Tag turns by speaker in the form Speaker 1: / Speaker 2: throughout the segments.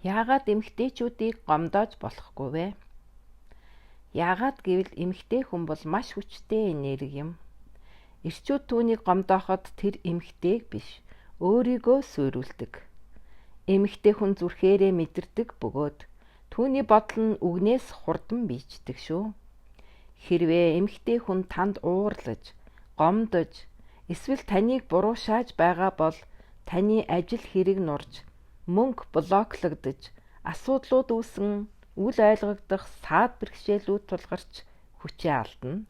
Speaker 1: Яагаад эмэгтэйчүүдийг гомдоож болохгүй вэ? Яагаад гэвэл эмэгтэй хүн бол маш хүчтэй энерги юм. Эрчүүд түүнийг гомдооход тэр эмэгтэйг биш, өөрийгөө суйруулдаг. Эмэгтэй хүн зүрхээрээ мэдэрдэг бөгөөд түүний бодол нь үгнээс хурдан биеждэг шүү. Хэрвээ эмэгтэй хүн танд уурлаж, гомдож, эсвэл таныг буруушааж байгаа бол таны ажил хэрэг нурж, мөнгө блоклогдож, асуудлууд үүсэн, үл ойлгогдох саад бэрхшээлүүд тулгарч хүчээ алдна.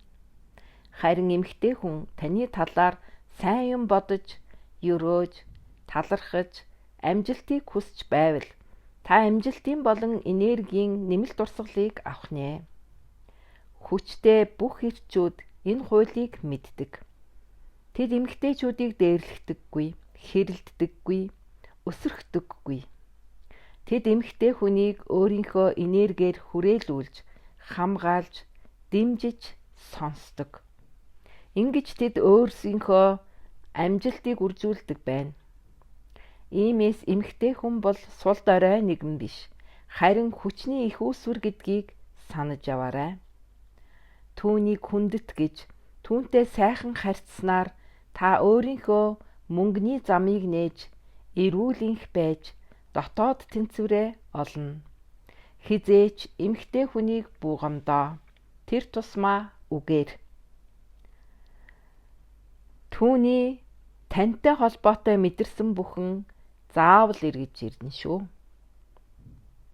Speaker 1: Харин эмэгтэй хүн таны талаар сайн юм бодож, өрөөж, талархаж, амжилтыг хүсч байвал та амжилтын болон энергийн нэмэлт урсгалыг авах нэ. Хүчтэй бүх эрчүүд энэ хуулийг мэддэг. Тэд эмэгтэйчүүдийг дээрлэхдэггүй, хэрэлддэггүй, өсөрхдөггүй. Тэд эмэгтэй хүнийг өөрийнхөө энергиэр хүрээлүүлж, хамгаалж, дэмжиж сонсдог. Ингэж тэд өөрсдийнхөө амжилтыг үржүүлдэг байна. Иймээс эмэгтэй хүн бол сул дорой нэгэн биш, харин хүчний их үүсвэр гэдгийг санаж яваарай. Түүнийг хүндэт гэж, түүнтэй сайхан харьцснаар та өөрийнхөө мөнгөний замыг нээж, эрүүлэнх байж, дотоод тэнцвэрээ олно. Хизээч эмэгтэй хүнийг буугамдаа, тэр тусмаа үгээр. Түүний тантай холбоотой мэдэрсэн бүхэн заавал эргэж ирнэ шүү.